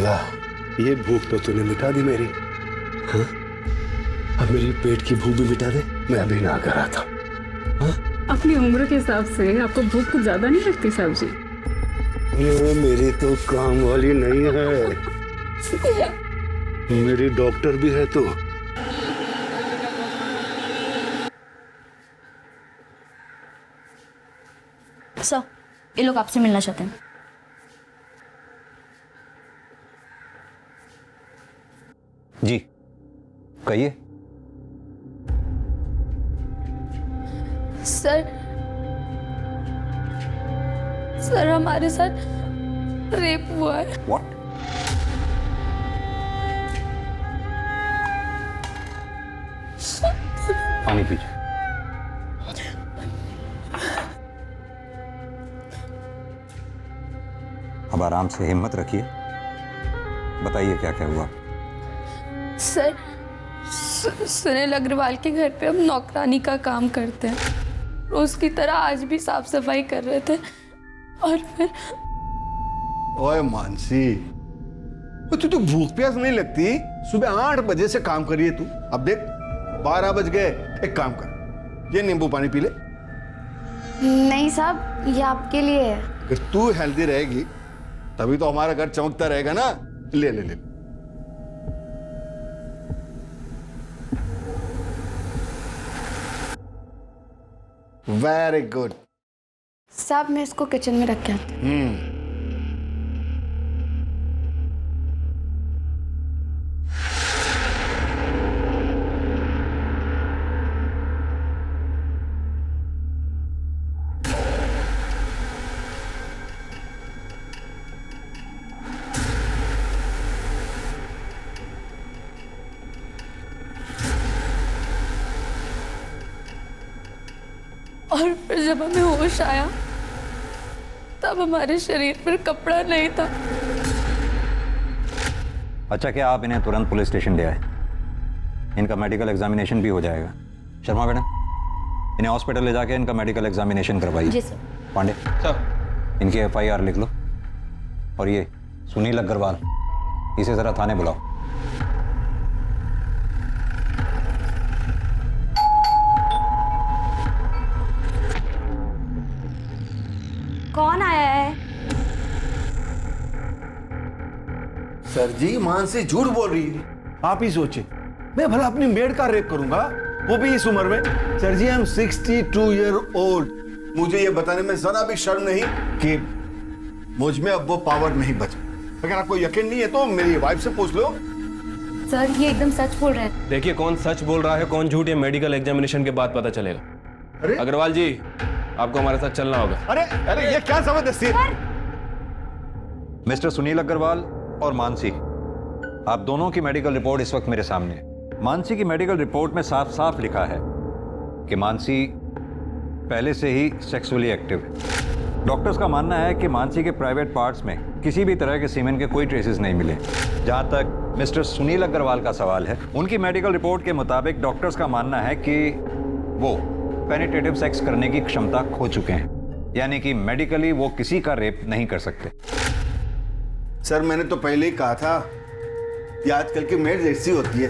भोला, ये भूख तो तूने मिटा दी मेरी। हाँ? अब मेरी पेट की भूख भी मिटा दे, मैं अभी ना कर रहा था। हाँ? अपनी उम्र के हिसाब से आपको भूख कुछ ज्यादा नहीं लगती साहब जी? ये मेरी तो काम वाली नहीं है, मेरी डॉक्टर भी है। तो सर, ये लोग आपसे मिलना चाहते हैं। जी कहिए। सर हमारे साथ रेप हुआ है। व्हाट? पानी पीजिए। अब आराम से हिम्मत रखिए, बताइए क्या क्या हुआ। सर, सुनील अग्रवाल के घर पे हम नौकरानी का काम करते हैं। रोज की तरह आज भी साफ सफाई कर रहे थे और फिर। ओए मानसी, तू तो भूख प्यास नहीं लगती? सुबह 8 बजे से काम करिए तू, अब देख 12 बज गए। एक काम कर, ये नींबू पानी पी ले। नहीं साहब, ये आपके लिए है। अगर तू हेल्दी रहेगी तभी तो हमारा घर चमकता रहेगा ना। ले ले ले। Very good. साहब मैं इसको किचन में रख के आती हूँ। और फिर जब हमें होश आया तब हमारे शरीर पर कपड़ा नहीं था। अच्छा, क्या आप इन्हें तुरंत पुलिस स्टेशन ले आए? इनका मेडिकल एग्जामिनेशन भी हो जाएगा। शर्मा मैडम, इन्हें हॉस्पिटल ले जाके इनका मेडिकल एग्जामिनेशन करवाइए। जी सर। पांडे सर, इनकी FIR लिख लो। और ये सुनील अग्रवाल, इसे जरा थाने बुलाओ। कौन आया है? सर जी, मानसी झूठ बोल रही है। आप ही सोचे, मैं भला अपनी मेड का रेप करूंगा, वो भी इस उम्र में? Sir ji, I am 62 year old. मुझे ये बताने में जरा भी शर्म नहीं कि मुझ में अब वो पावर नहीं बचा। अगर आपको यकीन नहीं है तो मेरी वाइफ से पूछ लो। सर, ये एकदम सच बोल रहे हैं। देखिए, कौन सच बोल रहा है कौन झूठ, ये मेडिकल एग्जामिनेशन के बाद पता चलेगा। अरे अग्रवाल जी, आपको हमारे साथ चलना होगा। अरे अरे, ये क्या जबरदस्ती है? मिस्टर सुनील अग्रवाल और मानसी, आप दोनों की मेडिकल रिपोर्ट इस वक्त मेरे सामने है। मानसी की मेडिकल रिपोर्ट में साफ साफ लिखा है कि मानसी पहले से ही सेक्सुअली एक्टिव है। डॉक्टर्स का मानना है कि मानसी के प्राइवेट पार्ट्स में किसी भी तरह के सीमेन के कोई ट्रेसेस नहीं मिले। जहां तक मिस्टर सुनील अग्रवाल का सवाल है, उनकी मेडिकल रिपोर्ट के मुताबिक डॉक्टर्स का मानना है कि वो पेनिट्रेटिव सेक्स करने की क्षमता खो चुके हैं, यानी कि मेडिकली वो किसी का रेप नहीं कर सकते। सर, मैंने तो पहले ही कहा था कि आजकल की मेड ऐसी होती है,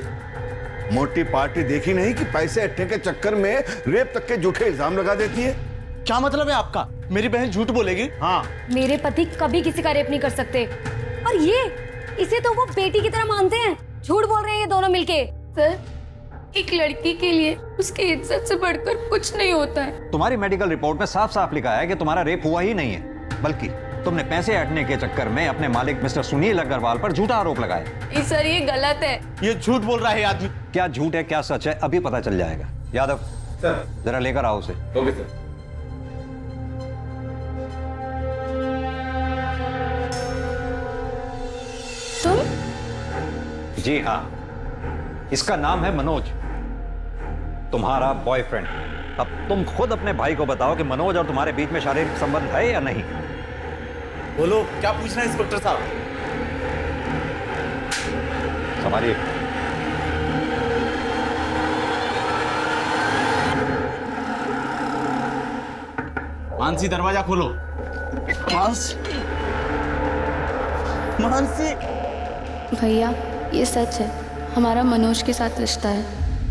मोटी पार्टी देखी नहीं कि पैसे इकट्ठे के चक्कर में रेप तक के झूठे इल्जाम लगा देती है। क्या मतलब है आपका? मेरी बहन झूठ बोलेगी? हाँ। मेरे पति कभी किसी का रेप नहीं कर सकते। और ये, इसे तो वो बेटी की तरह मानते हैं। झूठ बोल रहे हैं ये दोनों मिलके। सर, एक लड़की के लिए उसकी इज्जत से बढ़कर कुछ नहीं होता है। तुम्हारी मेडिकल रिपोर्ट में साफ साफ लिखा है कि तुम्हारा रेप हुआ ही नहीं है, बल्कि तुमने पैसे ऐंठने के चक्कर में अपने मालिक मिस्टर सुनील अग्रवाल पर झूठा आरोप लगाया। सर, ये गलत है। ये झूठ बोल रहा है आदमी। क्या झूठ है क्या सच है अभी पता चल जाएगा। यादव सर, जरा लेकर आओ उसे। Okay sir. तुम? जी हाँ, इसका नाम है मनोज, तुम्हारा बॉयफ्रेंड। अब तुम खुद अपने भाई को बताओ कि मनोज और तुम्हारे बीच में शारीरिक संबंध है या नहीं। बोलो, क्या पूछना है इंस्पेक्टर साहब? संभालिए। मानसी, दरवाजा खोलो। मानसी, मानसी, भैया ये सच है, हमारा मनोज के साथ रिश्ता है,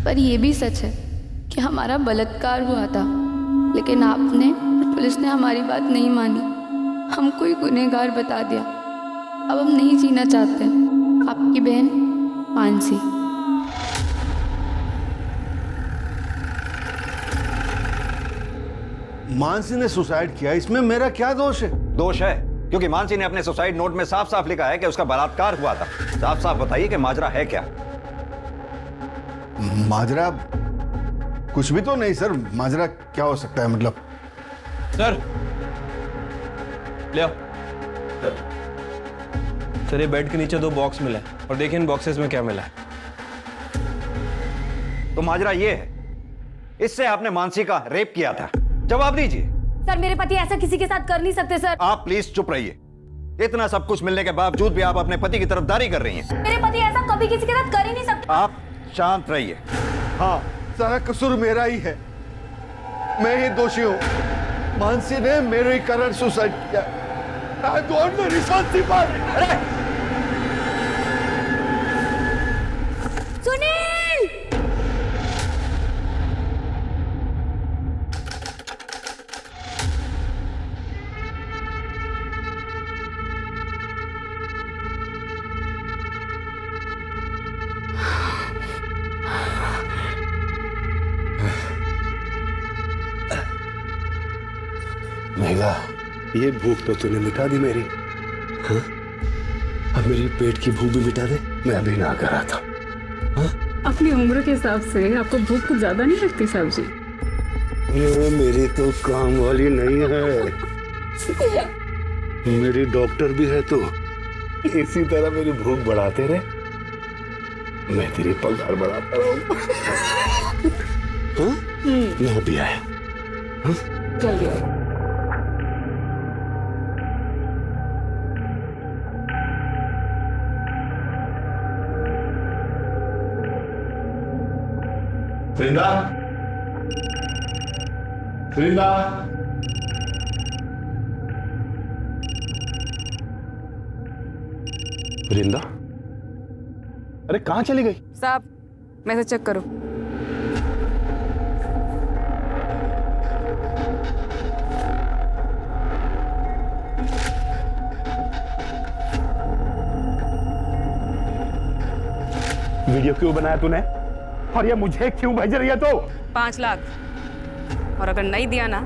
पर ये भी सच है कि हमारा बलात्कार हुआ था, लेकिन आपने और पुलिस ने हमारी बात नहीं मानी, हमको ही गुनहगार बता दिया। अब हम नहीं जीना चाहते। आपकी बहन मानसी। मानसी ने सुसाइड किया, इसमें मेरा क्या दोष है? दोष है क्योंकि मानसी ने अपने सुसाइड नोट में साफ साफ लिखा है कि उसका बलात्कार हुआ था। साफ साफ बताइए कि माजरा है क्या? माजरा कुछ भी तो नहीं सर। माजरा क्या हो सकता है मतलब? सर ले आओ। सर ये बेड के नीचे 2 बॉक्स मिला है और देखिए इन बॉक्सेस में क्या मिला है। तो माजरा ये है, इससे आपने मानसी का रेप किया था। जवाब दीजिए। सर मेरे पति ऐसा किसी के साथ कर नहीं सकते सर। आप प्लीज चुप रहिए। इतना सब कुछ मिलने के बावजूद भी आप अपने पति की तरफदारी कर रही हैं। मेरे पति ऐसा कभी किसी के साथ कर ही नहीं सकते। आप शांत रहिए। हाँ, सारा कसूर मेरा ही है, मैं ही दोषी हूँ। मानसी ने मेरे कारण सुसाइड किया। I want the responsible. Sunil! Megha, ये भूख तो तूने मिटा दी मेरी। हाँ? अब मेरी पेट की भूख भी मिटा दे। मैं अभी ना कर रहा था। हाँ? अपनी उम्र के हिसाब से आपको भूख कुछ ज्यादा नहीं लगती साहब जी? ये मेरी तो काम वाली नहीं है, मेरी डॉक्टर भी है। तो इसी तरह मेरी भूख बढ़ाते रहे, मैं तेरी पगार बढ़ाता रहूंगा। हाँ? मैं अभी आया। हाँ? जल्दी आओ। वृंदा, वृंदा, वृंदा, अरे कहाँ चली गई? साहब मैसेज चेक करो। वीडियो क्यों बनाया तूने? और ये मुझे क्यों भेज रही है? तो 5 लाख, और अगर नहीं दिया ना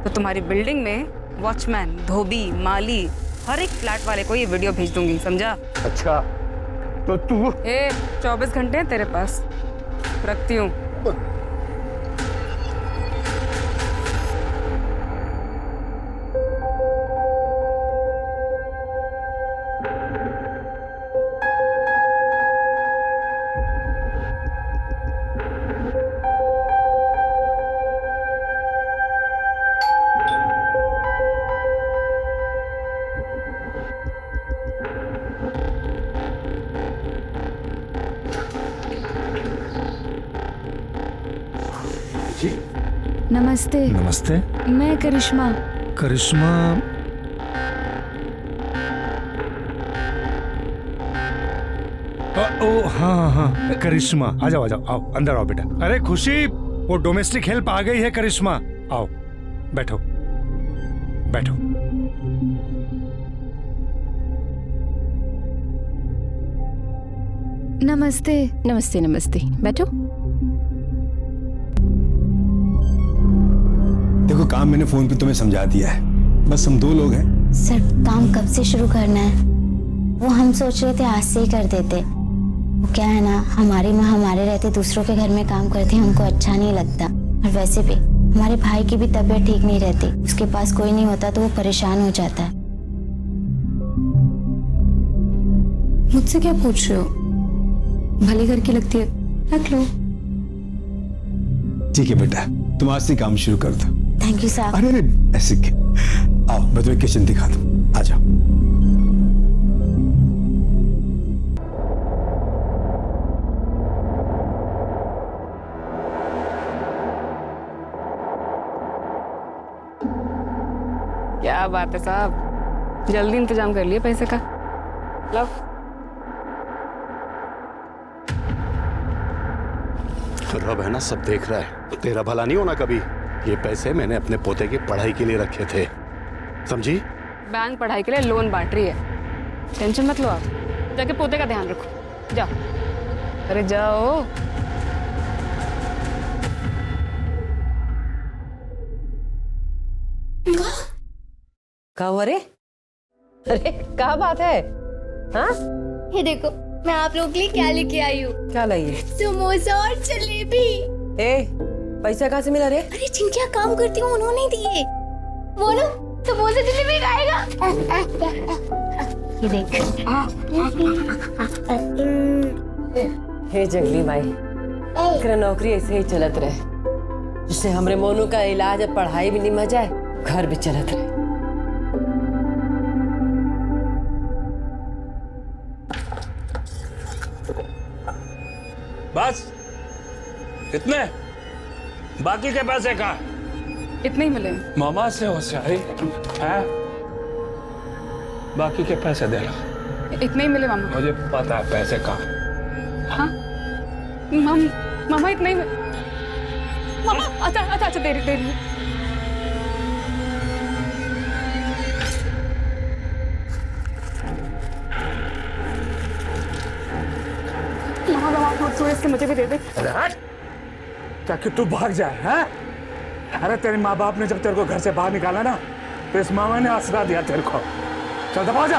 तो तुम्हारी बिल्डिंग में वॉचमैन, धोबी, माली, हर एक फ्लैट वाले को ये वीडियो भेज दूंगी, समझा? अच्छा, तो तू 24 घंटे हैं तेरे पास, रखती हूँ। नमस्ते। नमस्ते। मैं करिश्मा। करिश्मा? ओ हाँ हाँ करिश्मा, आ जाओ आ जाओ, आओ अंदर आओ बेटा। अरे खुशी, वो डोमेस्टिक हेल्प आ गई है करिश्मा, आओ बैठो बैठो। नमस्ते। नमस्ते नमस्ते, बैठो। देखो काम मैंने फोन पे तुम्हें समझा दिया है, बस हम 2 लोग हैं। सर काम कब से शुरू करना है? वो हम सोच रहे थे आज से ही कर देते। वो क्या है ना, हमारी माँ हमारे रहते दूसरों के घर में काम करती, हमको अच्छा नहीं लगता। और वैसे भी हमारे भाई की भी तबीयत ठीक नहीं रहती, उसके पास कोई नहीं होता तो वो परेशान हो जाता है। मुझसे क्या पूछ रहे हो? भले घर की लगती है, रख लो। ठीक है बेटा, तुम आज से काम शुरू कर दो। थैंक यू साहब। अरे ऐसे आओ, मैं तुम्हें किचन दिखा दूं, आ जाओ। क्या बात है साहब, जल्दी इंतजाम कर लिए पैसे का। लो रब है ना, सब देख रहा है। तेरा भला नहीं होना कभी। ये पैसे मैंने अपने पोते की पढ़ाई के लिए रखे थे, समझी? बैंक पढ़ाई के लिए लोन बांट रही है, टेंशन मत लो आप। जाके पोते का ध्यान रखो, जाओ। अरे जाओ। कहा? अरे क्या बात है? हाँ, ये देखो मैं आप लोगों के लिए क्या लेके आई हूँ। क्या लाई है? समोसा और जलेबी। पैसा कहाँ से मिला रे? अरे जिनके यहाँ काम करती हूँ उन्होंने दिए। वो ना समोसा जलेबी खाएगा। ये देख। हे जंगली माई, तेरा नौकरी ऐसे ही चलत रहे, जिससे हमरे मोनू का इलाज और पढ़ाई भी निमह जाए, घर भी चलत रहे। बस इतने? बाकी के पैसे कहाँ? इतने ही मिले। मामा से होशियारी है, बाकी के पैसे देना। इतने ही मिले मामा। मुझे पता है पैसे कहाँ। हाँ मामा इतना ही। मामा अच्छा दे रही। मामा इसके मुझे भी दे दे। अरे हट, ताकि तू भाग जाए। हैं? अरे तेरे माँ बाप ने जब तेरे को घर से बाहर निकाला ना, तो इस मामा ने आसरा दिया तेरे को। चल दबा जा।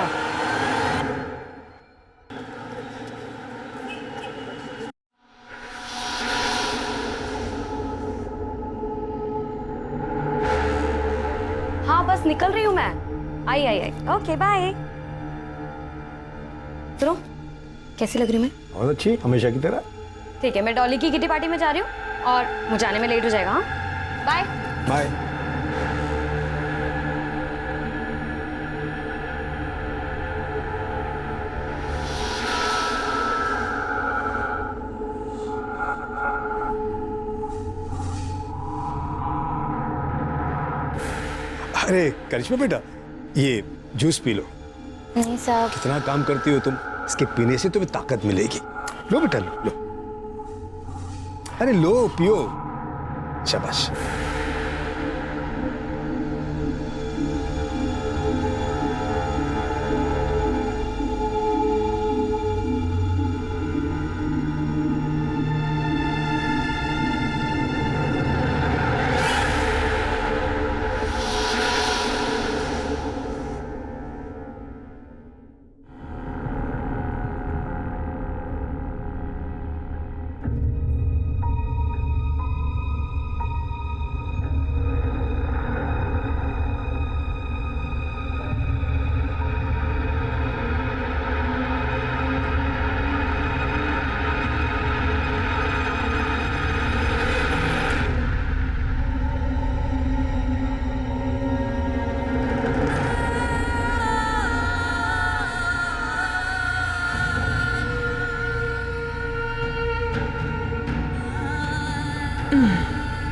हाँ बस निकल रही हूँ मैं। आई। Okay bye. सुनो, कैसी लग रही हूँ मैं? बहुत अच्छी, हमेशा की तरह। ठीक है, मैं डॉली की किटी पार्टी में जा रही हूँ और मुझे आने में लेट हो जाएगा। हाँ बाय बाय। अरे करिश्मा बेटा, ये जूस पी लो। नहीं साहब। कितना काम करती हो तुम, इसके पीने से तुम्हें ताकत मिलेगी। लो बेटा लो। अरे लो, पियो। शाबाश।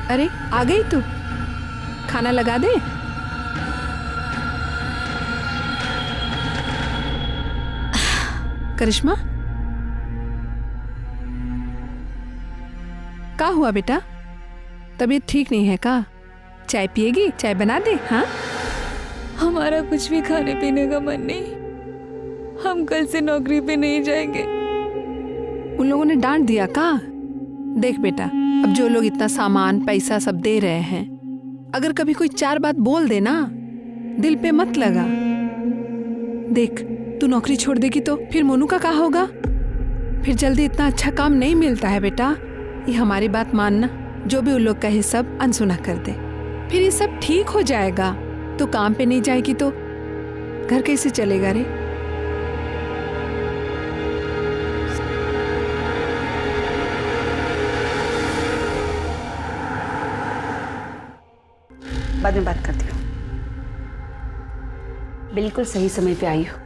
अरे आ गई तू, खाना लगा दे। करिश्मा, क्या हुआ बेटा? तबीयत ठीक नहीं है का? चाय पिएगी? चाय बना दे। हाँ, हमारा कुछ भी खाने पीने का मन नहीं, हम कल से नौकरी पे नहीं जाएंगे। उन लोगों ने डांट दिया का? देख बेटा, अब जो लोग इतना सामान पैसा सब दे रहे हैं, अगर कभी कोई चार बात बोल दे ना, दिल पे मत लगा। देख, तू नौकरी छोड़ देगी तो फिर मोनू का क्या होगा? फिर जल्दी इतना अच्छा काम नहीं मिलता है बेटा। ये हमारी बात मानना, जो भी उन लोग कहे सब अनसुना कर दे, फिर ये सब ठीक हो जाएगा। तो काम पे नहीं जाएगी तो घर कैसे चलेगा रे? बाद में बात करती हूँ। बिल्कुल सही समय पे आई हो।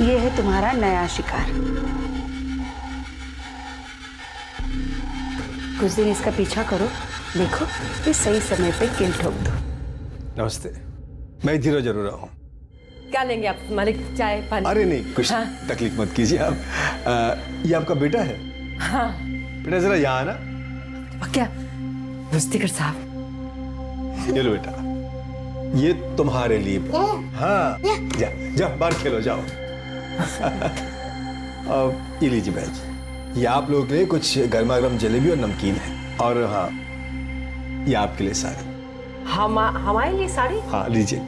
ये है तुम्हारा नया शिकार। कुछ दिन इसका पीछा करो, देखो ये सही समय पे किल ठोक दो। नमस्ते, मैं धीरज अरोरा हूँ। क्या लेंगे आप मालिक? चाय पानी? अरे नहीं, कुछ हाँ? तकलीफ मत कीजिए आप। ये आपका बेटा है? हाँ। बेटा जरा यहाँ आना। क्या मुस्तिकर साहब? ये लो बेटा, ये तुम्हारे लिए। हाँ, जा जा बाहर खेलो, जाओ। अब ये लीजिए बहन जी, ये आप लोगों के लिए कुछ गर्मा गर्म जलेबी और नमकीन है। और हाँ, ये आपके लिए साड़ी। हमारे लिए साड़ी? हाँ लीजिए।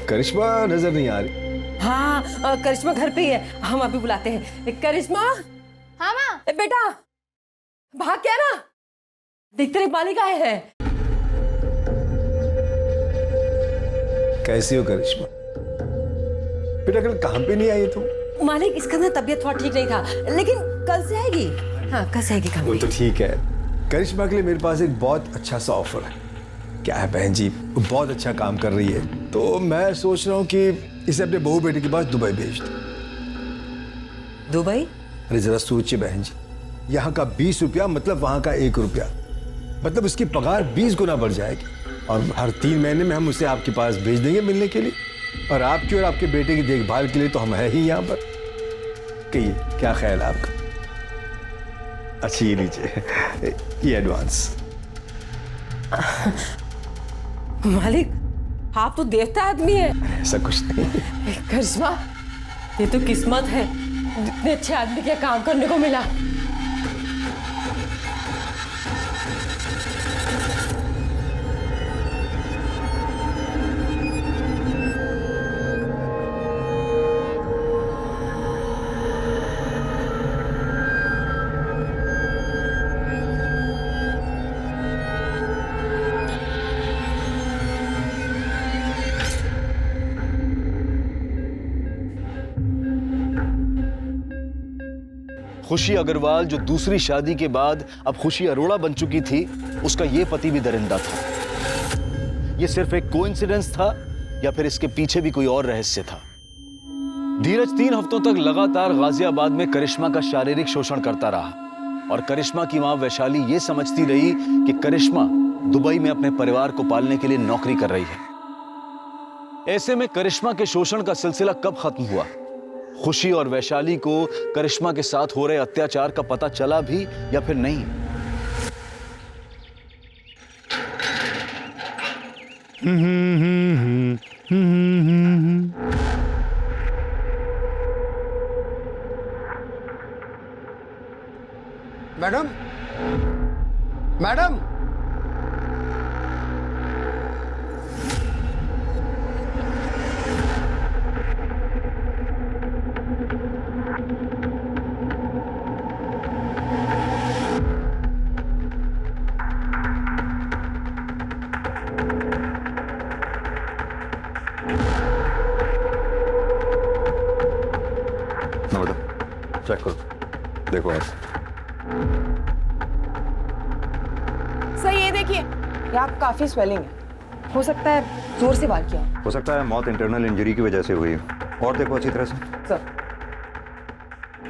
करिश्मा नजर नहीं आ रही। हाँ, करिश्मा घर पे ही है, हम अभी बुलाते हैं। करिश्मा। हाँ माँ। बेटा भाग क्या ना, देखते रहे मालिक आए हैं। कैसी हो करिश्मा? बेटा कल काम पे नहीं आई तुम? मालिक इसका ना तबीयत थोड़ा ठीक नहीं था, लेकिन कल से आएगी। हाँ कल से आएगी काम पे। वो तो ठीक है। करिश्मा के लिए मेरे पास एक बहुत अच्छा सा ऑफर है। क्या है बहन जी, वो बहुत अच्छा काम कर रही है, तो मैं सोच रहा हूँ कि इसे अपने बहू बेटे के पास दुबई भेज दूं। दुबई? अरे जरा सोचिए बहन जी, यहाँ का 20 रुपया मतलब वहाँ का 1 रुपया, मतलब उसकी पगार 20 गुना बढ़ जाएगी। और हर 3 महीने में हम उसे आपके पास भेज देंगे मिलने के लिए, और आपकी और आपके बेटे की देखभाल के लिए तो हम है ही यहाँ पर। कहिए क्या ख्याल है आपका? अच्छी ये लीजिए, ये एडवांस। मालिक आप तो देवता आदमी है। ऐसा कुछ नहीं। करिश्मा ये तो किस्मत है, इतने अच्छे आदमी के काम करने को मिला। खुशी अग्रवाल जो दूसरी शादी के बाद अब खुशी अरोड़ा बन चुकी थी, उसका ये पति भी दरिंदा था। ये सिर्फ एक कोइंसिडेंस था या फिर इसके पीछे भी कोई और रहस्य था? धीरज 3 हफ्तों तक लगातार गाजियाबाद में करिश्मा का शारीरिक शोषण करता रहा और करिश्मा की मां वैशाली ये समझती रही कि करिश्मा दुबई में अपने परिवार को पालने के लिए नौकरी कर रही है। ऐसे में करिश्मा के शोषण का सिलसिला कब खत्म हुआ? खुशी और वैशाली को करिश्मा के साथ हो रहे अत्याचार का पता चला भी या फिर नहीं? मैडम, मैडम, चेक करो, देखो आप। सर ये देखिए, यहाँ काफी स्वेलिंग है, हो सकता है जोर से वार किया। हो सकता है मौत इंटरनल इंजरी की वजह से हुई। और देखो अच्छी तरह से। सर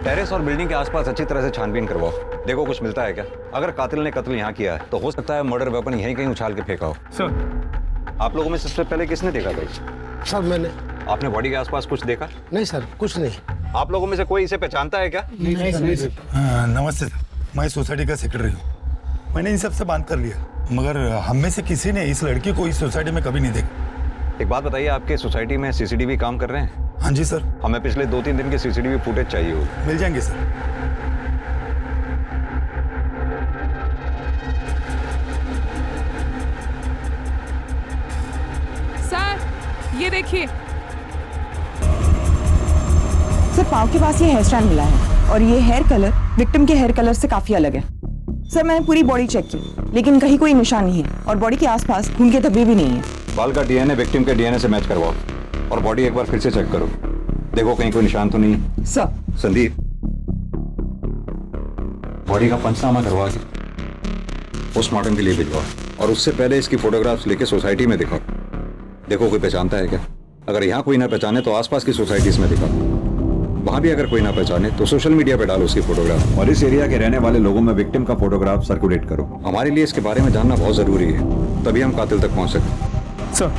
टेरेस और बिल्डिंग के आसपास अच्छी तरह से छानबीन करवाओ, देखो कुछ मिलता है क्या। अगर कातिल ने कत्ल यहाँ किया है तो हो सकता है मर्डर वेपन यहीं कहीं उछाल के फेंका हो। सर आप लोगों में सबसे पहले किसने देखा भाई? सर मैंने। आपने बॉडी के आसपास कुछ देखा? नहीं सर, कुछ नहीं। आप लोगों में से कोई इसे पहचानता है क्या? नहीं सर। नमस्ते सर, मैं सोसाइटी का सेक्रेटरी हूँ। मैंने इन सबसे बात कर लिया, मगर हम में से किसी ने इस लड़की को इस सोसाइटी में कभी नहीं देखा। एक बात बताइए, आपके सोसाइटी में सीसीटीवी काम कर रहे हैं? हाँ जी सर। हमें पिछले 2-3 दिन के सीसीटीवी फुटेज चाहिए होगी। मिल जाएंगे सर। सर ये देखिए, सर पाँव के पास ये हेयर स्टाइल मिला है और ये हेयर कलर विक्टिम के हेयर कलर से काफी अलग है। सर मैंने पूरी बॉडी चेक की, लेकिन कहीं कोई निशान नहीं है और बॉडी के आसपास खून के धब्बे भी नहीं है। बाल का डीएनए विक्टिम के डीएनए से मैच करवाओ और बॉडी एक बार फिर से चेक करो, देखो कहीं कोई निशान तो नहीं। सर। संदीप, बॉडी का पंचनामा करवा के पोस्टमार्टम के लिए भिजवाओ और उससे पहले इसकी फोटोग्राफ्स लेके सोसाइटी में दिखाओ, देखो कोई पहचानता है क्या। अगर यहाँ कोई ना पहचाने तो आसपास की सोसाइटीज में दिखाओ, वहां भी अगर कोई ना पहचाने तो सोशल मीडिया पे डालो उसकी फोटोग्राफ और इस एरिया के रहने वाले लोगों में विक्टिम का फोटोग्राफ सर्कुलेट करो। हमारे लिए इसके बारे में जानना बहुत जरूरी है, तभी हम कातिल तक पहुंच सकते हैं। सर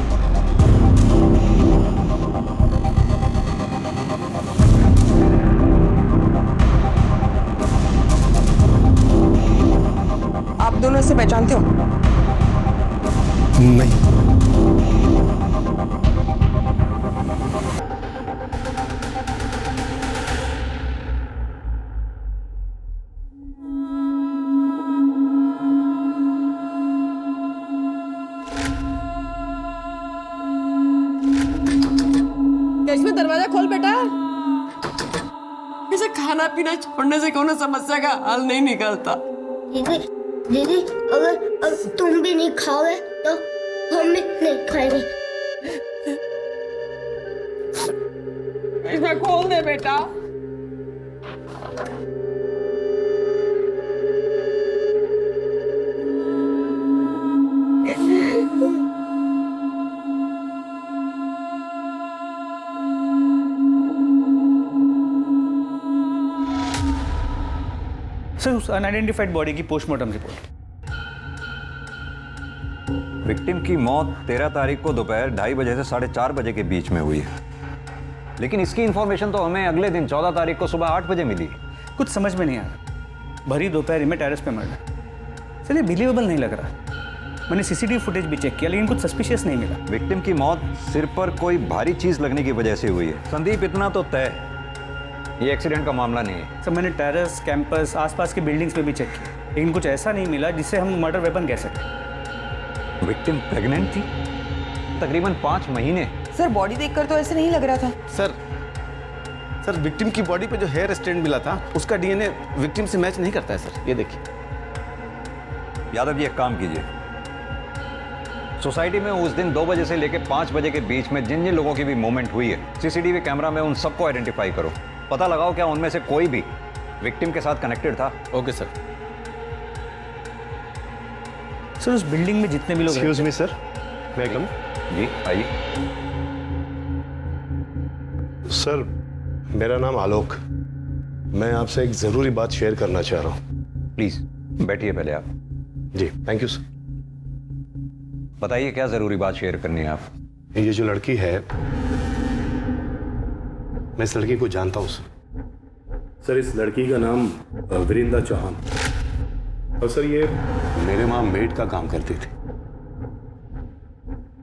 आप दोनों इसे पहचानते हो? नहीं। करिश्मा दरवाजा खोल बेटा। इसे खाना पीना छोड़ने से कोनो समस्या का हल नहीं निकलता। दीदी दीदी अगर तुम भी नहीं खाओगे तो हम भी नहीं खाएंगे। करिश्मा खोल दे बेटा। सर उस अनआइडेंटिफाइड बॉडी की पोस्टमार्टम रिपोर्ट। विक्टिम की मौत 13 तारीख को दोपहर 2:30 बजे से 4:30 बजे के बीच में हुई है, लेकिन इसकी इंफॉर्मेशन तो हमें अगले दिन 14 तारीख को सुबह 8 बजे मिली। कुछ समझ में नहीं आ रहा। भरी दोपहर में टेरेस पे मर्डर। सर ये बिलीवेबल नहीं लग रहा। मैंने सीसीटीवी फुटेज भी चेक किया लेकिन कुछ सस्पिशियस नहीं मिला। विक्टिम की मौत सिर पर कोई भारी चीज लगने की वजह से हुई है। संदीप, इतना तो तय, ये एक्सीडेंट का मामला नहीं है। सर मैंने टेरेस, कैंपस, आसपास के बिल्डिंग्स में भी चेक किया लेकिन कुछ ऐसा नहीं मिला जिससे हम मर्डर वेपन कह सकें। विक्टिम प्रेग्नेंट थी, तकरीबन 5 महीने। सर बॉडी देखकर तो ऐसे नहीं लग रहा था। सर विक्टिम की बॉडी पे जो हेयर स्टैंड मिला था उसका डीएनए विक्टिम से मैच नहीं करता है सर। ये देखिए। यादव जी, एक काम कीजिए, सोसाइटी में उस दिन 2 बजे से लेकर 5 बजे के बीच में जिन जिन लोगों की भी मूवमेंट हुई है, सीसीटीवी कैमरा में उन सबको आइडेंटिफाई करो। पता लगाओ क्या उनमें से कोई भी विक्टिम के साथ कनेक्टेड था। Okay sir. सर उस बिल्डिंग में जितने भी लोग एक्सक्यूज मी सर, मैं कम। जी आइए। सर मेरा नाम आलोक, मैं आपसे एक जरूरी बात शेयर करना चाह रहा हूँ। प्लीज बैठिए पहले आप। जी थैंक यू सर। बताइए क्या जरूरी बात शेयर करनी है आप? ये जो लड़की है, मैं इस लड़की को जानता हूं सर। इस लड़की का नाम विरिंदा चौहान, और सर ये मेरे वहां मेड का काम करती थी।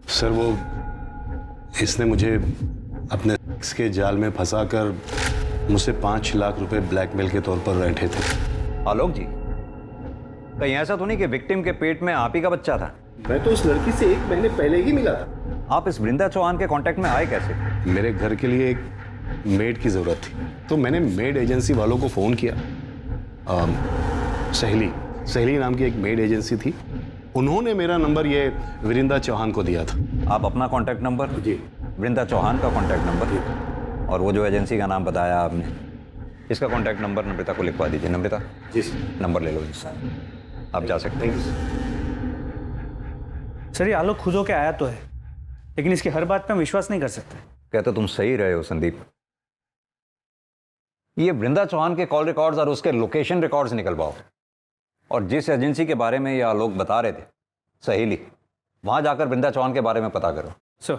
सर वो इसने मुझे अपने सेक्स के जाल में फंसाकर मुझसे 5 लाख रुपए ब्लैकमेल के तौर पर रैंठे थे। आलोक जी, कहीं ऐसा तो नहीं कि विक्टिम के पेट में आप ही का बच्चा था? मैं तो उस लड़की से 1 महीने पहले ही मिला था। आप इस वृंदा चौहान के कांटेक्ट में आए कैसे? मेरे घर के लिए एक मेड की जरूरत थी, तो मैंने मेड एजेंसी वालों को फोन किया। सहेली नाम की एक मेड एजेंसी थी, उन्होंने मेरा नंबर ये विरिंदा चौहान को दिया था। आप अपना कांटेक्ट नंबर? जी। वृंदा चौहान का कांटेक्ट नंबर? और वो जो एजेंसी का नाम बताया आपने, इसका कांटेक्ट नंबर नम्रता को लिखवा दीजिए। नम्रता जी सर। नंबर ले लो इसका, आप जा सकते हैं। सर ये आलोक खुद होके आया तो है लेकिन इसकी हर बात पे हम विश्वास नहीं कर सकते। कहते तुम सही रहे हो संदीप। ये वृंदा चौहान के कॉल रिकॉर्ड्स और उसके लोकेशन रिकॉर्ड्स निकलवाओ, और जिस एजेंसी के बारे में ये आलोक बता रहे थे, सहेली, वहां जाकर वृंदा चौहान के बारे में पता करो। सर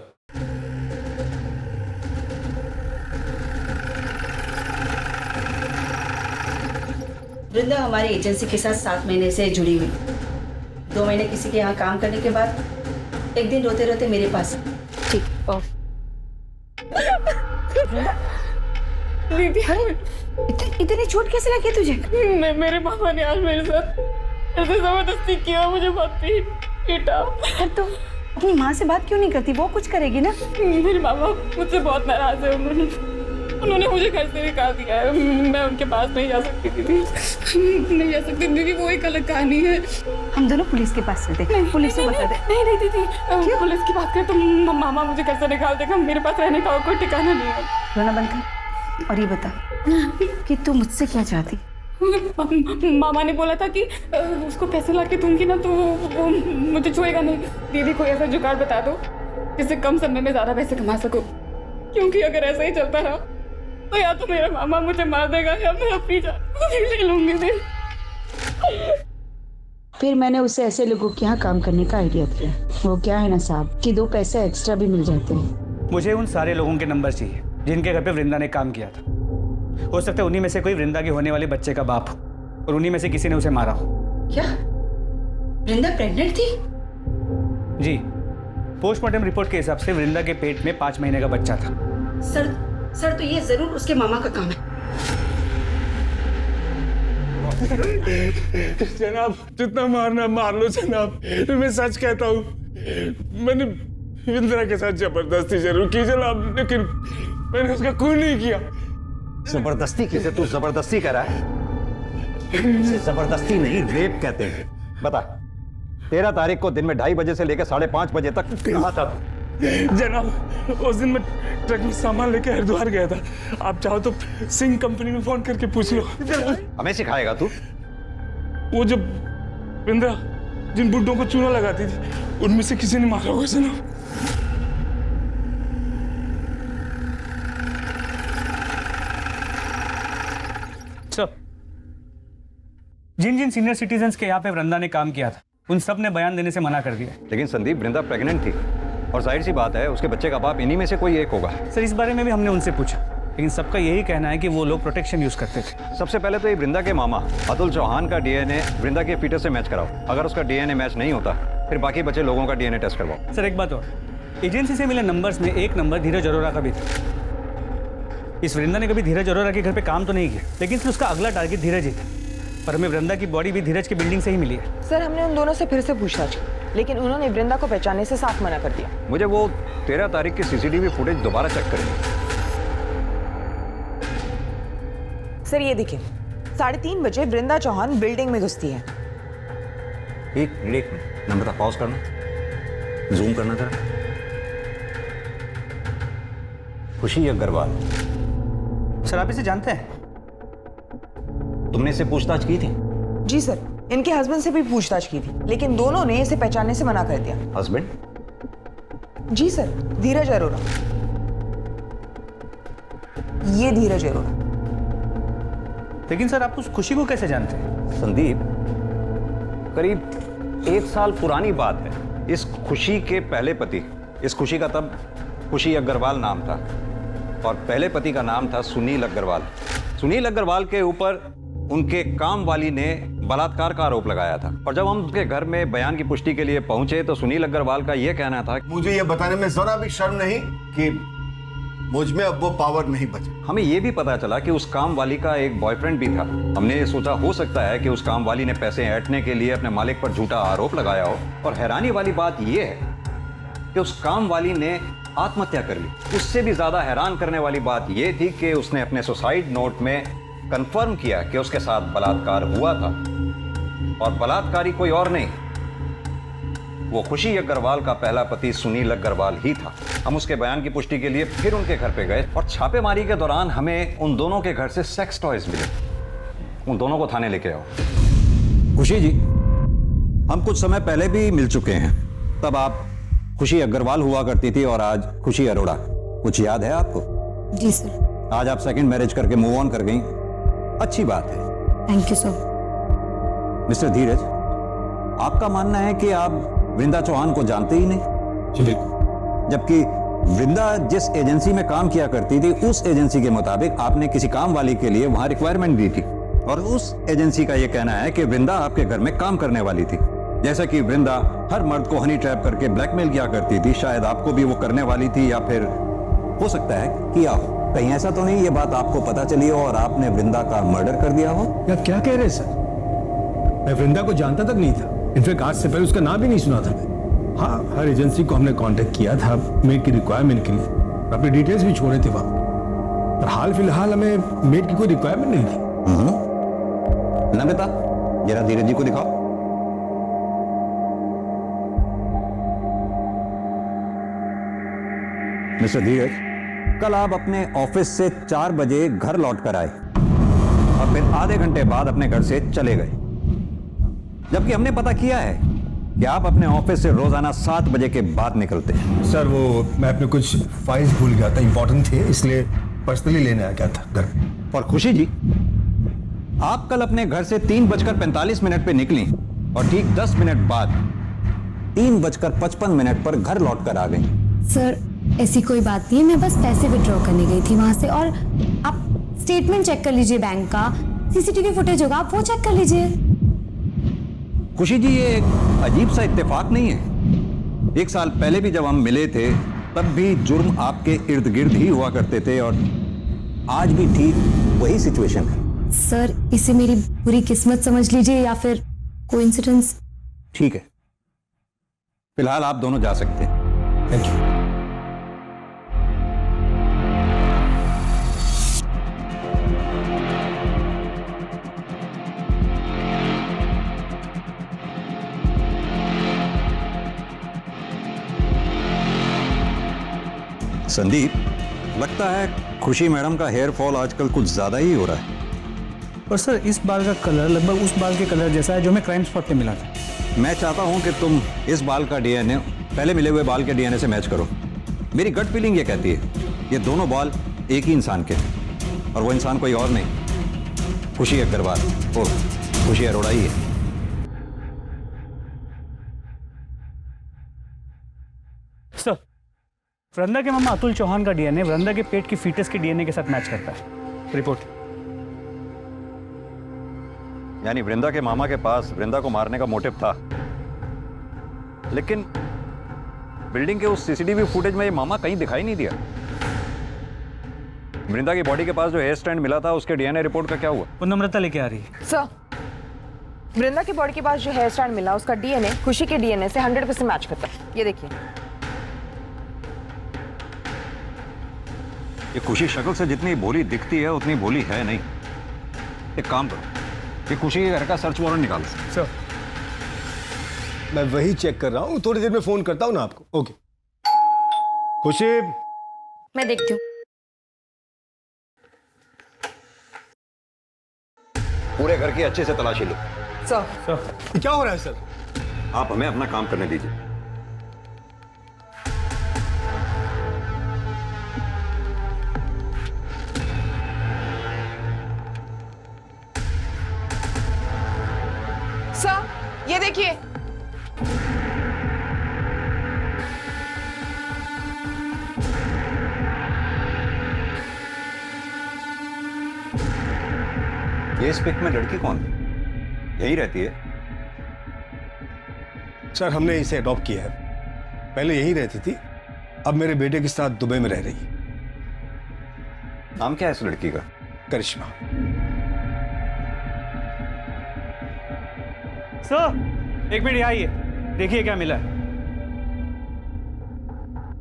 वृंदा हमारी एजेंसी के साथ 7 महीने से जुड़ी हुई। 2 महीने किसी के यहाँ काम करने के बाद एक दिन रोते रोते मेरे पास। ठीक ऑफ। दीदी इतनी चोट कैसे लगी तुझे? मेरे मामा ने आज मेरे साथ ऐसे जबरदस्ती किया, मुझे बहुत पीटा। तो अपनी माँ से बात क्यों नहीं करती? वो कुछ करेगी ना। मेरे मामा मुझसे बहुत नाराज है। उन्होंने मुझे घर से निकाल दिया है। मैं उनके पास नहीं जा सकती दीदी, नहीं जा सकती दीदी। वो एक अलग कहानी है। हम दोनों पुलिस के पास चलते हैं, पुलिस से बता दे। नहीं नहीं दीदी, पुलिस की बात करें तो मामा मुझे घर से निकाल देगा। मेरे पास रहने का कोई ठिकाना नहीं है। रोना बंद कर और ये बता कि तू मुझसे क्या चाहती? मामा ने बोला था कि उसको पैसे ला के दूंगी ना तो वो मुझे छुएगा नहीं। दीदी कोई ऐसा जुगाड़ बता दो जिससे कम समय में ज्यादा पैसे कमा सको, क्योंकि अगर ऐसा ही चलता रहा तो या तो मेरा मामा मुझे मार देगा या मैं अपनी जान ले लूंगी। फिर मैंने उसे ऐसे लोगों के यहाँ काम करने का आइडिया दिया। वो क्या है ना साहब कि 2 पैसे एक्स्ट्रा भी मिल जाते हैं। मुझे उन सारे लोगों के नंबर चाहिए जिनके घर पे वृंदा ने काम किया था। हो सकता है उन्हीं में से कोई वृंदा के होने वाले बच्चे का बाप हो और उन्हीं में से किसी ने उसे मारा हो। क्या वृंदा प्रेग्नेंट थी? जी, पोस्टमार्टम रिपोर्ट के हिसाब से वृंदा के पेट में 5 महीने का बच्चा था। सर तो ये जरूर उसके मामा का काम है। जनाब, जितना मारना मार लो जनाब, मैं सच कहता हूँ, मैंने विंद्रा के साथ जबरदस्ती जरूर की जनाब, लेकिन मैंने उसका खून नहीं किया। जबरदस्ती किसे? तू जबरदस्ती कर रहा है? इसे जबरदस्ती नहीं, रेप कहते हैं। बता, 13 तारीख को दिन में 2:30 बजे से लेकर 5:30 बजे तक कहाँ था? जनाब, उस दिन मैं ट्रक में सामान लेके हरिद्वार गया था। आप चाहो तो सिंह कंपनी में फोन करके पूछ लो। हमें सिखाएगा तू? वो जो विंद्रा जिन बुड्ढों को चूना लगाती थी, उनमें से किसी ने मारा होगा जनाब। जिन जिन सीनियर सिटीजन्स के यहाँ पे वृंदा ने काम किया था, उन सब ने बयान देने से मना कर दिया। लेकिन संदीप, वृंदा प्रेग्नेंट थी और जाहिर सी बात है उसके बच्चे का बाप इन्हीं में से कोई एक होगा। सर, इस बारे में भी हमने उनसे पूछा, लेकिन सबका यही कहना है कि वो लोग प्रोटेक्शन यूज करते थे। सबसे पहले तो ये वृंदा के मामा अतुल चौहान का डीएनए वृंदा के फीटस से मैच कराओ। अगर उसका डीएनए मैच नहीं होता, फिर बाकी बचे लोगों का डीएनए टेस्ट करवाओ। सर, एक बात और, एजेंसी से मिले नंबर्स में एक नंबर धीरज अरोरा का भी था। इस वृंदा ने कभी धीरज अरोरा के घर पे काम तो नहीं किया, लेकिन फिर उसका अगला टारगेट धीरज ही था। पर हमें वृंदा की बॉडी भी धीरज की बिल्डिंग से ही मिली है। सर, हमने उन दोनों से फिर से पूछताछ की, लेकिन उन्होंने वृंदा को पहचानने से साफ मना कर दिया। मुझे वो 13 तारीख की सीसीटीवी फुटेज दोबारा चेक करेंगे। सर, ये देखिए, 3:30 बजे वृंदा चौहान बिल्डिंग में घुसती है। एक मिनट नंबर था, पॉज करना, जूम करना था। खुशी अग्रवाल। सर, आप इसे जानते हैं? तुमने इससे पूछताछ की थी? जी सर, इनके हस्बैंड से भी पूछताछ की थी, लेकिन दोनों ने इसे पहचानने से मना कर दिया। हस्बैंड? जी सर, धीरज अरोरा। ये धीरज अरोरा। लेकिन सर, आप उस खुशी को कैसे जानते हैं? संदीप, करीब 1 साल पुरानी बात है। इस खुशी के पहले पति, इस खुशी का तब खुशी अग्रवाल नाम था और पहले पति का नाम था सुनील अग्रवाल। सुनील अग्रवाल के ऊपर उनके काम वाली ने बलात्कार का आरोप लगाया था और जब हम उनके घर में बयान की पुष्टि के लिए पहुंचे तो सुनील अग्रवाल का यह कहना था, मुझे यह बताने में जरा भी शर्म नहीं कि मुझ में अब वो पावर नहीं बचा। हमें यह भी पता चला कि उस काम वाली का एक बॉयफ्रेंड भी था। हमने ये सोचा हो सकता है कि उस काम वाली ने पैसे ऐंठने के लिए अपने मालिक पर झूठा आरोप लगाया हो। और हैरानी वाली बात यह है कि उस काम वाली ने आत्महत्या कर ली। उससे भी ज्यादा हैरान करने वाली बात यह थी कि उसने अपने सुसाइड नोट में कंफर्म किया कि उसके साथ बलात्कार हुआ था और बलात्कारी कोई और नहीं, वो खुशी अग्रवाल का पहला पति सुनील अग्रवाल ही था। हम उसके बयान की पुष्टि के लिए फिर उनके घर पे गए और छापेमारी के दौरान हमें उन दोनों के घर से सेक्स टॉयज मिले। उन दोनों को थाने लेके आओ। खुशी जी, हम कुछ समय पहले भी मिल चुके हैं। तब आप खुशी अग्रवाल हुआ करती थी और आज खुशी अरोड़ा। कुछ याद है आपको? जी सर। आज आप सेकंड मैरिज करके मूव ऑन कर गई, अच्छी बात है। Thank you sir. मिस्टर धीरज, आपका मानना है कि आप वृंदा चौहान को जानते ही नहीं, जबकि वृंदा जिस एजेंसी में काम किया करती थी उस एजेंसी के मुताबिक आपने किसी काम वाली के लिए वहां रिक्वायरमेंट दी थी और उस एजेंसी का यह कहना है कि वृंदा आपके घर में काम करने वाली थी। जैसा कि वृंदा हर मर्द को हनी ट्रैप करके ब्लैकमेल किया करती थी, शायद आपको भी वो करने वाली थी या फिर हो सकता है किया हो। कहीं ऐसा तो नहीं ये बात आपको पता चली हो और आपने वृंदा का मर्डर कर दिया हो? या क्या कह रहे सर? मैं वृंदा को जानता तक नहीं था। इनफैक्ट आज से पहले उसका नाम भी नहीं सुना था मैं। हाँ, हर एजेंसी को हमने कांटेक्ट किया था मेड की रिक्वायरमेंट के लिए, अपने डिटेल्स भी छोड़े थे वहां, पर हाल फिलहाल हमें मेड की कोई रिक्वायरमेंट नहीं थी। नमिता, जरा धीरज जी को दिखाओ। मिस्टर धीरज, कल आप अपने ऑफिस से 4 बजे घर लौट कर आए और फिर आधे घंटे बाद अपने घर से चले गए, जबकि हमने पता किया है कि आप अपने ऑफिस से रोजाना 7 बजे के बाद निकलते हैं। सर, वो मैं अपने कुछ फाइल्स भूल गया था, इंपॉर्टेंट थे, इसलिए पर्सनली लेने आ गया था घर। और खुशी जी, आप कल अपने घर से 3:45 पे निकली और ठीक 10 मिनट बाद 3:55 पर घर लौट कर आ गई। सर ऐसी कोई बात नहीं है, मैं बस पैसे विड्रॉ करने गई थी वहां से। और आप स्टेटमेंट चेक कर लीजिए बैंक का, सीसीटीवी फुटेज होगा, आप वो चेक कर लीजिए। खुशी जी, ये एक अजीब सा इत्तेफाक नहीं है? 1 साल पहले भी जब हम मिले थे तब भी जुर्म आपके इर्द गिर्द ही हुआ करते थे और आज भी ठीक वही सिचुएशन है। सर इसे मेरी बुरी किस्मत समझ लीजिए या फिर कोइंसिडेंस। ठीक है, फिलहाल आप दोनों जा सकते हैं। Thank you. संदीप, लगता है खुशी मैडम का हेयर फॉल आजकल कुछ ज्यादा ही हो रहा है। और सर इस बाल का कलर लगभग उस बाल के कलर जैसा है जो मैं क्राइम स्पॉट पे मिला था। मैं चाहता हूं कि तुम इस बाल का डीएनए पहले मिले हुए बाल के डीएनए से मैच करो। मेरी गट फीलिंग ये कहती है ये दोनों बाल एक ही इंसान के हैं और वो इंसान कोई और नहीं, खुशी अग्रवाल और खुशी अरोड़ा ही है। सर वृंदा के मामा अतुल चौहान का डीएनए वृंदा के पेट की फीटस के डीएनए के साथ मैच करता है। रिपोर्ट। यानी वृंदा के मामा के पास वृंदा को मारने का मोटिव था, लेकिन बिल्डिंग के उस सीसीटीवी फुटेज में ये मामा कहीं दिखाई नहीं दिया। वृंदा की बॉडी के पास जो हेयर स्टैंड मिला था उसके डीएनए रिपोर्ट का क्या हुआ? वो नम्रता लेके आ रही है। सर वृंदा की बॉडी के पास जो हेयर स्टैंड मिला उसका डीएनए खुशी के डीएनए से 100% मैच करता है। ये देखिए। ये खुशी शक्ल से जितनी भोली दिखती है उतनी भोली है नहीं। एक काम करो, ये खुशी के घर का सर्च वारंट निकालो। सर मैं वही चेक कर रहा हूँ, थोड़ी देर में फोन करता हूँ ना आपको। ओके खुशी। मैं देखती हूँ। पूरे घर की अच्छे से तलाशी लो। सर क्या हो रहा है सर? आप हमें अपना काम करने दीजिए। सर ये देखिए। ये इस पिक में लड़की कौन है? यही रहती है? सर हमने इसे अडॉप्ट किया है, पहले यही रहती थी, अब मेरे बेटे के साथ दुबई में रह रही है। नाम क्या है इस लड़की का? करिश्मा। सर एक मिनट यहाँ आइए, देखिए क्या मिला है।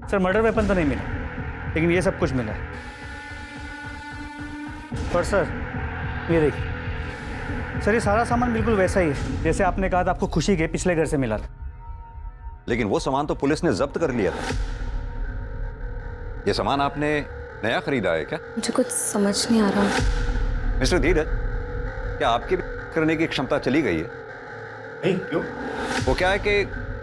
सर मर्डर वेपन तो नहीं मिला, लेकिन ये सब कुछ मिला है। और सर ये देखिए सर, ये सारा सामान बिल्कुल वैसा ही है जैसे आपने कहा था आपको खुशी के पिछले घर से मिला था। लेकिन वो सामान तो पुलिस ने जब्त कर लिया था। ये सामान आपने नया खरीदा है क्या? मुझे कुछ समझ नहीं आ रहा। मिस्टर धीरज, क्या आपकी भी करने की क्षमता चली गई है? नहीं, क्यों? वो क्या है कि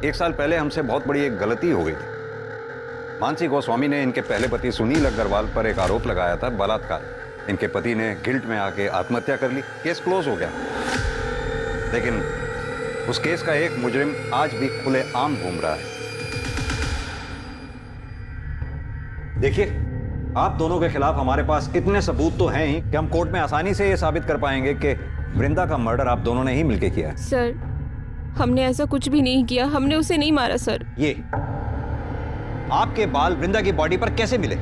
1 साल पहले हमसे बहुत बड़ी एक गलती हो गई थी। मानसी गोस्वामी ने इनके पहले पति सुनील अग्रवाल पर एक आरोप लगाया था, बलात्कार। इनके पति ने गिल्ट में आके आत्महत्या कर ली, केस क्लोज हो गया। लेकिन उस केस का एक मुजरिम आज भी खुलेआम घूम रहा है। देखिए, आप दोनों के खिलाफ हमारे पास इतने सबूत तो हैं ही कि हम कोर्ट में आसानी से ये साबित कर पाएंगे कि वृंदा का मर्डर आप दोनों ने ही मिलकर किया है। सर हमने ऐसा कुछ भी नहीं किया, हमने उसे नहीं मारा सर। ये आपके बाल वृंदा की बॉडी पर कैसे मिले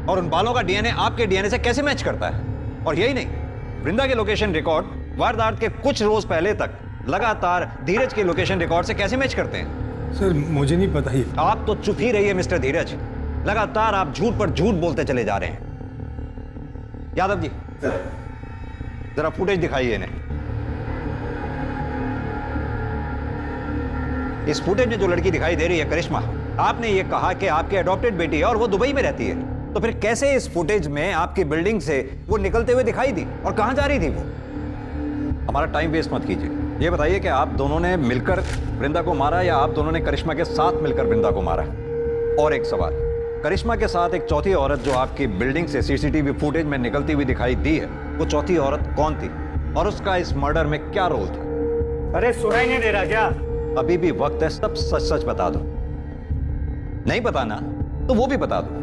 और उन बालों का डीएनए आपके डीएनए से कैसे मैच करता है? और यही नहीं, वृंदा के लोकेशन रिकॉर्ड वारदात के कुछ रोज पहले तक लगातार धीरज के लोकेशन रिकॉर्ड से कैसे मैच करते हैं? सर मुझे नहीं पता ही। आप तो चुप ही रहिए मिस्टर धीरज, लगातार आप झूठ पर झूठ बोलते चले जा रहे हैं। यादव जी जरा फुटेज दिखाइए इन्हें। इस फुटेज में जो लड़की दिखाई दे रही है करिश्मा, आपने ये कहा कि आपकी अडॉप्टेड बेटी है और वो दुबई में रहती है, तो फिर कैसे इस फुटेज में आपकी बिल्डिंग से वो निकलते हुए दिखाई दी और कहां जा रही थी वो? हमारा टाइम वेस्ट मत कीजिए, ये बताइए कि आप दोनों ने मिलकर वृंदा को मारा या आप दोनों ने करिश्मा के साथ मिलकर वृंदा को मारा? और एक सवाल, करिश्मा के साथ एक चौथी औरत जो आपकी बिल्डिंग से सीसीटीवी फुटेज में निकलती हुई दिखाई दी है, वो चौथी औरत कौन थी और उसका इस मर्डर में क्या रोल था? अरे सुनाई नहीं दे रहा क्या? अभी भी वक्त है, सब सच सच बता दो। नहीं बताना तो वो भी बता दो।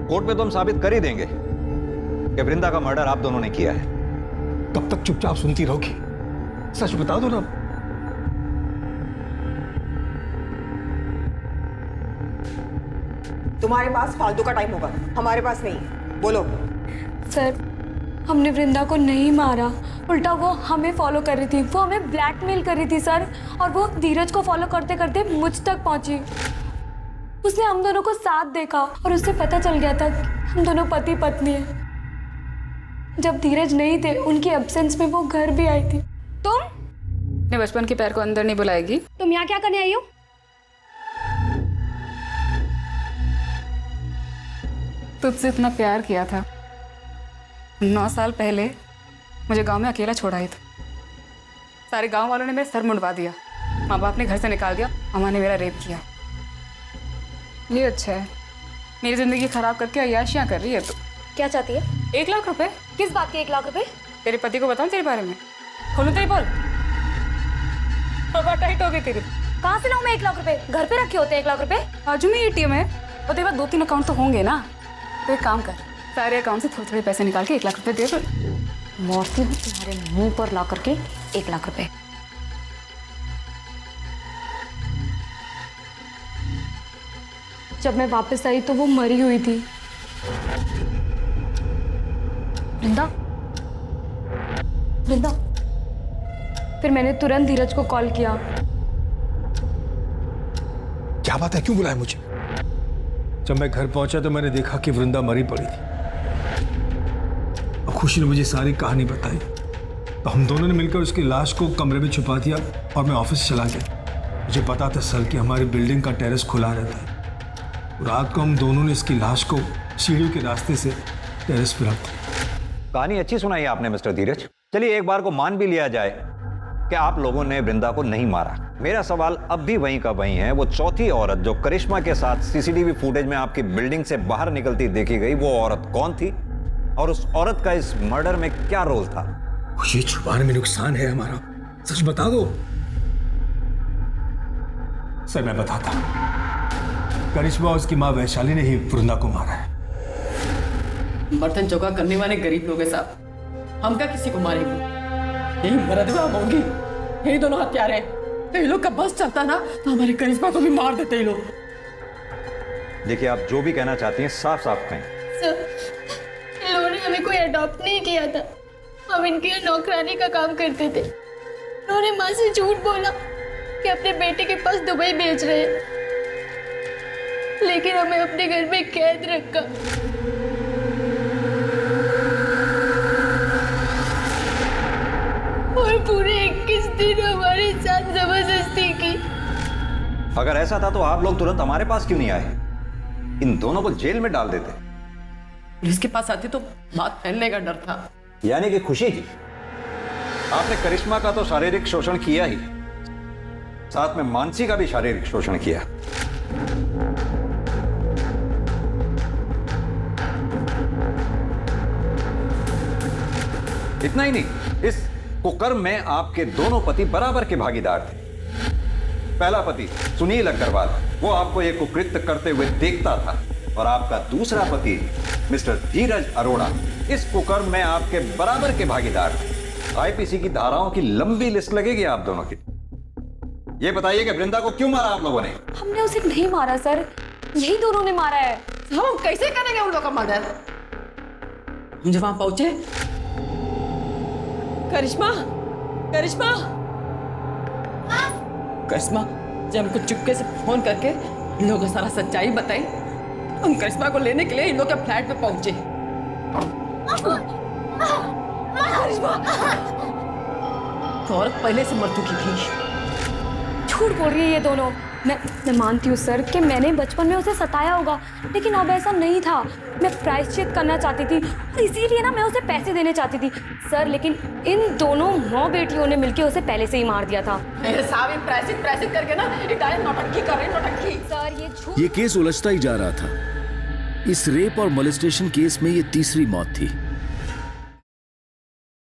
कोर्ट में तो हम साबित कर ही देंगे कि वृंदा का मर्डर आप दोनों ने किया है। कब तक चुपचाप सुनती रहोगी? सच बता दो ना। तुम्हारे पास फालतू का टाइम होगा, हमारे पास नहीं। बोलो। सर, हमने वृंदा को नहीं मारा, उल्टा वो हमें फॉलो कर रही थी, वो हमें ब्लैकमेल कर रही थी सर। और वो धीरज को फॉलो करते करते मुझ तक पहुंची। उसने हम दोनों को साथ देखा और उससे पता चल गया था कि हम दोनों पति पत्नी हैं। जब धीरज नहीं थे, उनकी एब्सेंस में वो घर भी आई थी। तुम अपने बचपन के पैर को अंदर नहीं बुलाएगी? तुम यहाँ क्या करने आई हो? तुझसे इतना प्यार किया था, 9 साल पहले मुझे गांव में अकेला छोड़ा ही था। सारे गांव वालों ने मेरा सर मुंडवा दिया, माँ बाप ने घर से निकाल दिया, अम्मा ने मेरा रेप किया। ये अच्छा है, मेरी जिंदगी खराब करके अय्याशियाँ कर रही है तू। क्या चाहती है? 1 लाख रुपए। किस बात के 1 लाख रुपए? तेरे पति को बताऊँ तेरे बारे में? खोलूँ तेरी बोल? हवा टाइट हो गई तेरी। कहाँ से लाऊं मैं 1 लाख रुपए? घर पे रखे होते हैं 1 लाख रुपए। बाजू में ATM है और तेरे पास 2-3 अकाउंट तो होंगे ना। तो एक काम कर, सारे अकाउंट से थोड़े थोड़े पैसे निकाल के 1 लाख रुपए दे दो। मौसी हूँ तुम्हारे मुंह पर ला करके 1 लाख रुपए। जब मैं वापस आई तो वो मरी हुई थी। वृंदा, वृंदा। फिर मैंने तुरंत धीरज को कॉल किया। क्या बात है, क्यों बुलाया मुझे? जब मैं घर पहुंचा तो मैंने देखा कि वृंदा मरी पड़ी थी। अब खुशी ने मुझे सारी कहानी बताई तो हम दोनों ने मिलकर उसकी लाश को कमरे में छुपा दिया और मैं ऑफिस चला गया। मुझे पता था सर कि हमारी बिल्डिंग का टेरेस खुला रहता है। रात को हम दोनों ने इसकी लाश को सीढ़ियों के रास्ते से टेरेस पर रख दिया। कहानी अच्छी सुनाई आपने मिस्टर धीरज। चलिए एक बार को मान भी लिया जाए कि आप लोगों ने वृंदा को नहीं मारा। मेरा सवाल अब भी वहीं का वहीं है, वो चौथी औरत जो करिश्मा के साथ CCTV फुटेज में आपकी बिल्डिंग से बाहर निकलती देखी गई, वो औरत कौन थी और उस औरत का इस मर्डर में क्या रोल था? ये छुपाने में नुकसान है हमारा, सच बता दो। सर मैं बताता, करिश्मा और उसकी माँ वैशाली ने ही वृंदा को मारा है। बर्तन चौका करने वाले गरीब लोग हैं साहब, हम क्या किसी को मारेंगे? यही मरदवा होंगी, यही दोनों हत्यारे हैं। ये लोग का बस चलता ना तो हमारी करिश्मा को भी मार देते ये लोग। देखिए आप जो भी कहना चाहती हैं साफ साफ कहें। सर, इन लोगों ने हमें कोई अडॉप्ट नहीं किया था, हम इनके यहाँ नौकरानी का काम करते थे। उन्होंने माँ से झूठ बोला कि अपने बेटे के पास दुबई भेज रहे हैं, लेकिन हमें अपने घर में कैद रखा। और पूरे 21 दिन हमारे साथ जबरदस्ती की। अगर ऐसा था तो आप लोग तुरंत हमारे पास क्यों नहीं आए? इन दोनों को जेल में डाल देते। पुलिस के पास आती तो बात फैलने का डर था। यानी कि खुशी जी, आपने करिश्मा का तो शारीरिक शोषण किया ही, साथ में मानसी का भी शारीरिक शोषण किया। इतना ही नहीं, इस कुकर्म में आपके दोनों पति बराबर के भागीदार थे। पहला पति सुनील अग्रवाल, वो आपको ये कुकृत्य करते हुए देखता था, और आपका दूसरा पति मिस्टर धीरज अरोड़ा इस कुकर्म में आपके बराबर के भागीदार थे। IPC की धाराओं की लंबी लिस्ट लगेगी आप दोनों की। ये बताइए कि वृंदा को क्यों मारा आप लोगों ने? हमने उसे नहीं मारा सर, यही दोनों ने मारा है। हम कैसे करेंगे उन लोगों का मर्डर? हम जब वहां पहुंचे, करिश्मा, करिश्मा, करिश्मा, जब हमको चुपके से फोन करके इन लोगों को सारा सच्चाई बताई, हम करिश्मा को लेने के लिए इन लोग के फ्लैट पे पहुंचे। करिश्मा, तो औरत पहले से मर चुकी थी। झूठ बोल रही है ये दोनों। मैं मानती हूँ सर कि मैंने बचपन में उसे सताया होगा, लेकिन अब ऐसा नहीं था। मैं प्रायश्चित करना चाहती थी और इसीलिए ना मैं उसे पैसे देने चाहती थी सर, लेकिन इन दोनों माँ बेटियों ने मिलकर उसे पहले से ही मार दिया था। साहब प्रायश्चित करके ना नौटंकी कर रहे हैं, नौटंकी। सर ये झूठ। ये केस उलझता ही जा रहा था। इस रेप और मोलेस्टेशन केस में ये तीसरी मौत थी।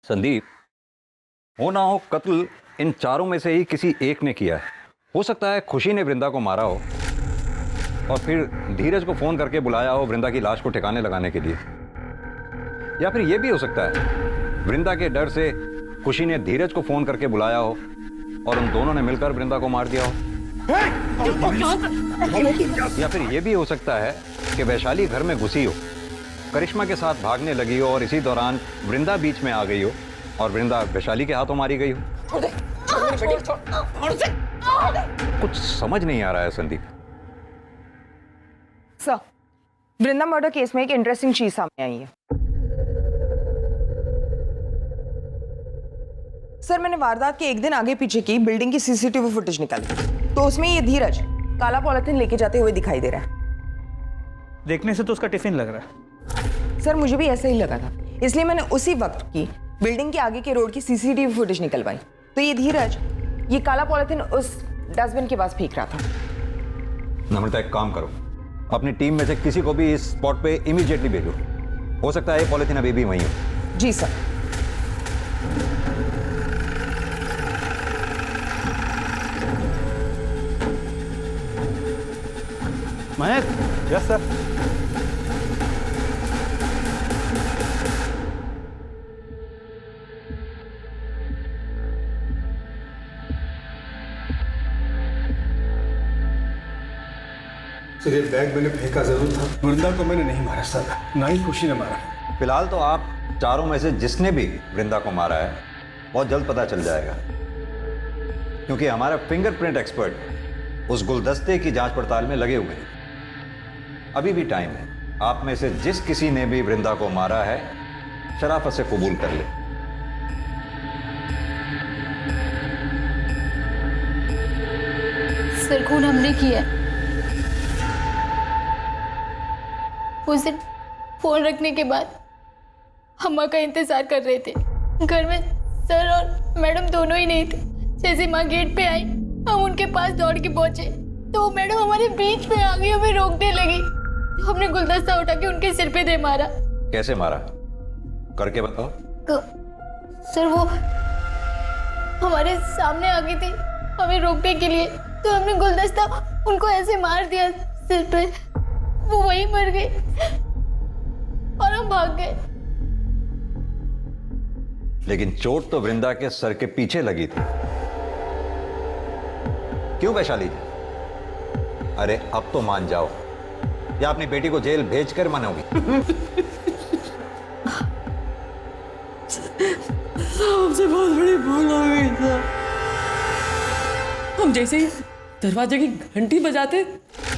संदीप, हो ना हो कत्ल इन चारों में से ही किसी एक ने किया है। हो सकता है खुशी ने वृंदा को मारा हो और फिर धीरज को फोन करके बुलाया हो वृंदा की लाश को ठिकाने लगाने के लिए। या फिर यह भी हो सकता है वृंदा के डर से खुशी ने धीरज को फोन करके बुलाया हो और उन दोनों ने मिलकर वृंदा को मार दिया हो। या फिर यह भी हो सकता है कि वैशाली घर में घुसी हो, करिश्मा के साथ भागने लगी हो और इसी दौरान वृंदा बीच में आ गई हो और वृंदा वैशाली के हाथों मारी गई हो। कुछ समझ नहीं आ रहा है संदीप। सर, वृंदा मर्डर केस में एक इंटरेस्टिंग चीज सामने आई है। सर, मैंने वारदात के एक दिन आगे पीछे की बिल्डिंग की सीसीटीवी फुटेज निकाली तो उसमें ये धीरज काला पॉलिथीन लेके जाते हुए दिखाई दे रहा है। देखने से तो उसका टिफिन लग रहा है। सर, मुझे भी ऐसा ही लगा था, इसलिए मैंने उसी वक्त की बिल्डिंग के आगे के रोड की सीसीटीवी फुटेज निकलवाई तो ये धीरज ये काला पॉलिथीन उस डस्टबिन के पास फेंक रहा था। नम्रता, एक काम करो, अपनी टीम में से किसी को भी इस स्पॉट पे इमीडिएटली भेजो। हो सकता है ये पॉलिथीन अभी भी वहीं हो। जी sir. Mahesh. Yes sir. Sir, ये बैग मैंने फेंका जरूर था, वृंदा को मैंने नहीं मारा सर, ना ही खुशी ने मारा। फिलहाल तो आप चारों में से जिसने भी वृंदा को मारा है बहुत जल्द पता चल जाएगा, क्योंकि हमारा फिंगरप्रिंट एक्सपर्ट उस गुलदस्ते की जांच पड़ताल में लगे हुए हैं। अभी भी टाइम है, आप में से जिस किसी ने भी वृंदा को मारा है शराफत से कबूल कर ले। सर, खून हमने किया है। उस दिन फोन रखने के बाद अम्मा का इंतजार कर रहे थे। घर में सर और मैडम दोनों ही नहीं थे। जैसे माँ गेट पे आई हम उनके पास दौड़ के पहुंचे तो मैडम हमारे बीच में आ गई, हमें रोकने लगी। हमने गुलदस्ता उठा के उनके सिर पे दे मारा। कैसे मारा, करके बताओ। सर, वो हमारे सामने आ गई थी हमें रोकने के लिए, तो हमने गुलदस्ता उनको ऐसे मार दिया सिर पे, वो वहीं मर गई और हम भाग गए। लेकिन चोट तो वृंदा के सर के पीछे लगी थी। क्यों वैशाली जी? अरे अब तो मान जाओ, या अपनी बेटी को जेल भेजकर मानोगी? हमसे बहुत बड़ी भूल हो गई था। हम जैसे ही दरवाजे की घंटी बजाते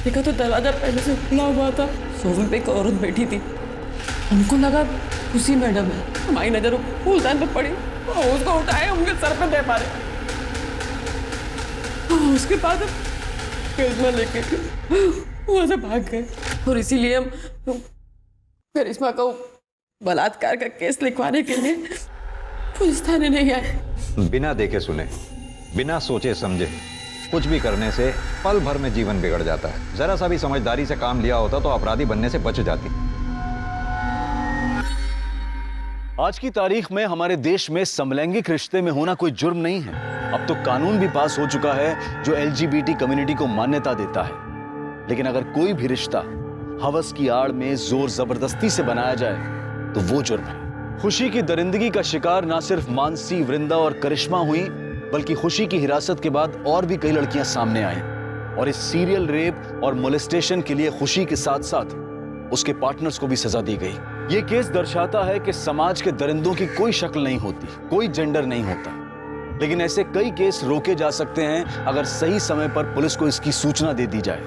देखा तो दरवाजा पहले से खुला हुआ था। सोफे पे एक औरत बैठी थी, हमको लगा खुशी मैडम है। हमारी नजर फूलदान पे पड़ी और उसको उठाए उनके सर पे दे मारे। उसके बाद करिश्मा लेके वहां से भाग गए और इसीलिए हम करिश्मा को बलात्कार का केस लिखवाने के लिए पुलिस थाने नहीं आए। बिना देखे सुने, बिना सोचे समझे कुछ भी करने से पल भर में जीवन बिगड़ जाता है। जरा सा भी समझदारी से काम लिया होता तो अपराधी बनने से बच जाती। आज की तारीख में हमारे देश में समलैंगिक रिश्ते में होना कोई जुर्म नहीं है। अब तो कानून भी पास हो चुका है जो LGBT कम्युनिटी को मान्यता देता है। लेकिन अगर कोई भी रिश्ता हवस की आड़ में जोर जबरदस्ती से बनाया जाए तो वो जुर्म है। खुशी की दरिंदगी का शिकार ना सिर्फ मानसी, वृंदा और करिश्मा हुई, बल्कि खुशी की हिरासत के बाद और भी कई लड़कियां सामने आईं। और इस सीरियल रेप और मोलेस्टेशन के लिए खुशी के साथ साथ उसके पार्टनर्स को भी सजा दी गई। ये केस दर्शाता है कि समाज के दरिंदों की कोई शक्ल नहीं होती, कोई जेंडर नहीं होता। लेकिन ऐसे कई केस रोके जा सकते हैं अगर सही समय पर पुलिस को इसकी सूचना दे दी जाए।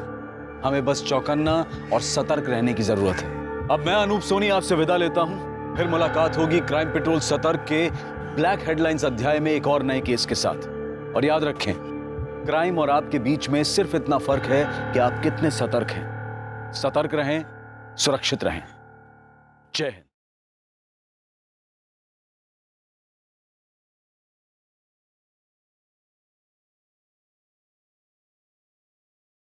हमें बस चौकन्ना और सतर्क रहने की जरूरत है। अब मैं अनूप सोनी आपसे विदा लेता हूं। फिर मुलाकात होगी क्राइम पेट्रोल सतर्क के ब्लैक हेडलाइंस अध्याय में एक और नए केस के साथ। और याद रखें, क्राइम और आपके बीच में सिर्फ इतना फर्क है कि आप कितने सतर्क हैं। सतर्क रहें, सुरक्षित रहें। जय हिंद।